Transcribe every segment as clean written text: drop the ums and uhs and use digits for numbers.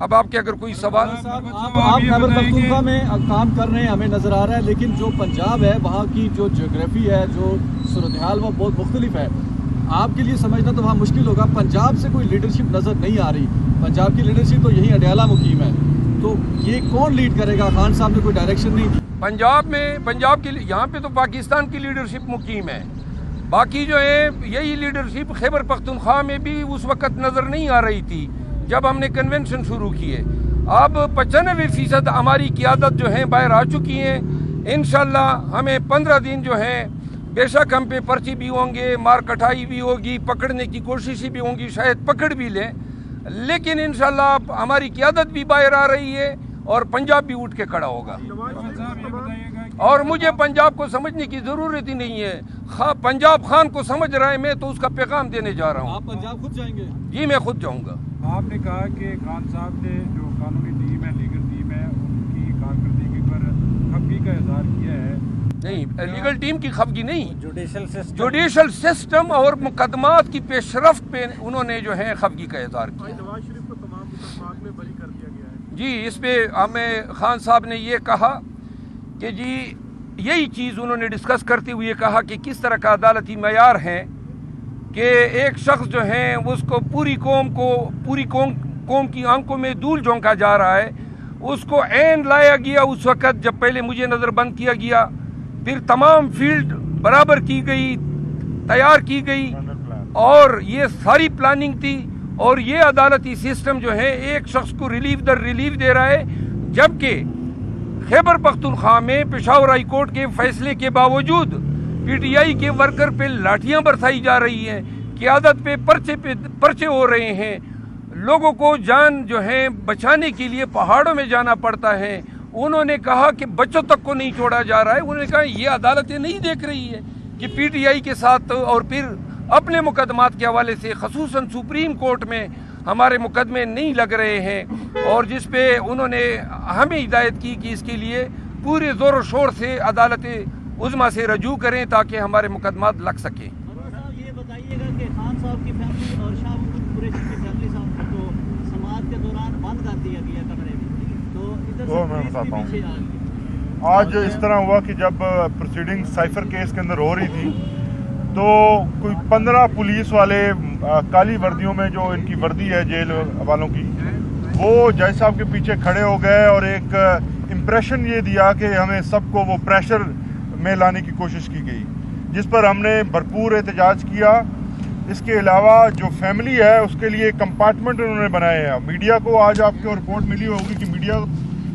اب آپ کے اگر کوئی سوال؟ آپ خیبر پختونخوا میں کام کر رہے ہیں ہمیں نظر آ رہا ہے، لیکن جو پنجاب ہے وہاں کی جو جغرافی ہے، جو صورتحال وہ بہت مختلف ہے. آپ کے لیے سمجھنا تو وہاں مشکل ہوگا. پنجاب سے کوئی لیڈرشپ نظر نہیں آ رہی. پنجاب کی لیڈرشپ تو یہی اڈیالہ مقیم ہے، تو یہ کون لیڈ کرے گا؟ خان صاحب نے کوئی ڈائریکشن نہیں دی. پنجاب کی یہاں پہ تو پاکستان کی لیڈرشپ مقیم ہے. باقی جو ہے یہی لیڈرشپ خیبر پختونخوا میں بھی اس وقت نظر نہیں آ رہی تھی جب ہم نے کنونشن شروع کیے. اب 95% ہماری قیادت جو ہیں باہر آ چکی ہیں. انشاءاللہ ہمیں 15 دن جو ہیں بے شک ہم پہ پرچی بھی ہوں گے، مار کٹائی بھی ہوگی، پکڑنے کی کوششیں بھی ہوں گی، شاید پکڑ بھی لیں، لیکن انشاءاللہ ہماری قیادت بھی باہر آ رہی ہے اور پنجاب بھی اٹھ کے کھڑا ہوگا. اور مجھے پنجاب کو سمجھنے کی ضرورت ہی نہیں ہے. پنجاب خان کو سمجھ رہا ہے، میں تو اس کا پیغام دینے جا رہا ہوں. آپ پنجاب خود جائیں گے؟ جی میں خود جاؤں گا. آپ نے کہا کہ خان صاحب نے جو قانونی ٹیم ہے، لیگل ٹیم ہے، ان کی کارکردگی پر خفگی کا اظہار کیا ہے. نہیں، لیگل ٹیم کی خفگی نہیں، جوڈیشل سسٹم اور مقدمات کی پیش رفت پہ انہوں نے جو ہے خفگی کا اظہار کیا. نواز شریف کو تمام مقدمات میں بری کر دیا گیا ہے. جی اس پہ ہمیں خان صاحب نے یہ کہا کہ جی یہی چیز انہوں نے ڈسکس کرتے ہوئے کہا کہ کس طرح کا عدالتی معیار ہے کہ ایک شخص جو ہے اس کو پوری قوم کی آنکھوں میں دھول جھونکا جا رہا ہے. اس کو عین لایا گیا اس وقت جب پہلے مجھے نظر بند کیا گیا، پھر تمام فیلڈ برابر کی گئی، تیار کی گئی، اور یہ ساری پلاننگ تھی. اور یہ عدالتی سسٹم جو ہے ایک شخص کو ریلیف در ریلیف دے رہا ہے، جبکہ خیبر پختونخوا میں پشاور ہائی کورٹ کے فیصلے کے باوجود پی ٹی آئی کے ورکر پہ لاٹھیاں برسائی جا رہی ہیں، قیادت پہ پرچے ہو رہے ہیں، لوگوں کو جان جو ہے بچانے کے لیے پہاڑوں میں جانا پڑتا ہے. انہوں نے کہا کہ بچوں تک کو نہیں چھوڑا جا رہا ہے. انہوں نے کہا یہ عدالتیں نہیں دیکھ رہی ہے کہ پی ٹی آئی کے ساتھ اور پھر اپنے مقدمات کے حوالے سے خصوصاً سپریم کورٹ میں ہمارے مقدمے نہیں لگ رہے ہیں، اور جس پہ انہوں نے ہمیں ہدایت کی کہ اس کے لیے پورے زور و شور سے عدالت عظمیٰ سے رجوع کریں تاکہ ہمارے مقدمات لگ سکیں. صاحب یہ بتائیے گا کہ خان صاحب کی فیملی اور شاہ محمود قریشی کی فیملی صاحب کو سماعت کے دوران بند کر دیا گیا کمرے میں، تو ادھر سے میں بتاتا ہوں. پیچھے آ گئی. آج اس طرح ہوا کہ جب پروسیڈنگ سائفر کیس کے اندر ہو رہی تھی تو کوئی 15 پولیس والے کالی وردیوں میں، جو ان کی وردی ہے جیل والوں کی، وہ جج صاحب کے پیچھے کھڑے ہو گئے اور ایک امپریشن یہ دیا کہ ہمیں سب کو وہ پریشر میں لانے کی کوشش کی گئی، جس پر ہم نے بھرپور احتجاج کیا. اس کے علاوہ جو فیملی ہے اس کے لیے کمپارٹمنٹ انہوں نے بنائے ہیں. میڈیا کو آج آپ کو رپورٹ ملی ہوگی کہ میڈیا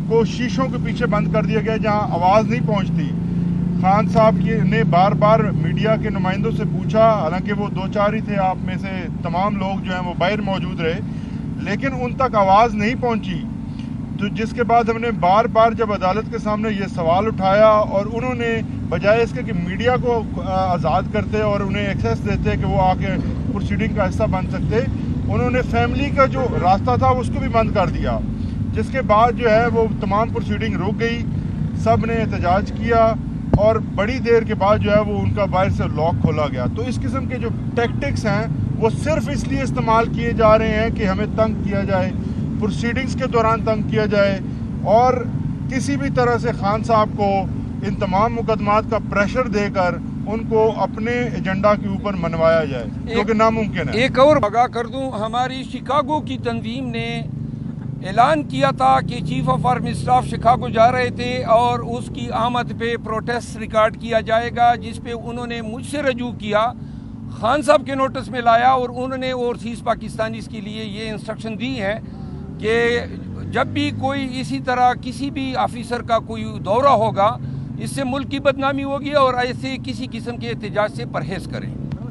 کو شیشوں کے پیچھے بند کر دیا گیا جہاں آواز نہیں پہنچتی. خان صاحب نے بار بار میڈیا کے نمائندوں سے پوچھا، حالانکہ وہ 2-4 ہی تھے، آپ میں سے تمام لوگ جو ہیں وہ باہر موجود رہے، لیکن ان تک آواز نہیں پہنچی. تو جس کے بعد ہم نے بار بار جب عدالت کے سامنے یہ سوال اٹھایا اور انہوں نے بجائے اس کے کہ میڈیا کو آزاد کرتے اور انہیں ایکسیس دیتے کہ وہ آ کے پروسیڈنگ کا حصہ بن سکتے، انہوں نے فیملی کا جو راستہ تھا اس کو بھی بند کر دیا. جس کے بعد جو ہے وہ تمام پروسیڈنگ رک گئی، سب نے احتجاج کیا اور بڑی دیر کے بعد جو ہے وہ ان کا باہر سے لاک کھولا گیا. تو اس قسم کے جو ٹیکٹکس ہیں وہ صرف اس لیے استعمال کیے جا رہے ہیں کہ ہمیں تنگ کیا جائے، پروسیڈنگز کے دوران تنگ کیا جائے، اور کسی بھی طرح سے خان صاحب کو ان تمام مقدمات کا پریشر دے کر ان کو اپنے ایجنڈا کے اوپر منوایا جائے، جو کہ ناممکن ہے. ایک اور آگاہ کر دوں، ہماری شکاگو کی تنظیم نے اعلان کیا تھا کہ chief of army staff Chicago جا رہے تھے اور اس کی آمد پہ پروٹیسٹ ریکارڈ کیا جائے گا، جس پہ انہوں نے مجھ سے رجوع کیا، خان صاحب کے نوٹس میں لایا، اور انہوں نے اوورسیز پاکستانیز کے لیے یہ انسٹرکشن دی ہے کہ جب بھی کوئی اسی طرح کسی بھی آفیسر کا کوئی دورہ ہوگا، اس سے ملک کی بدنامی ہوگی اور ایسے کسی قسم کے احتجاج سے پرہیز کریں.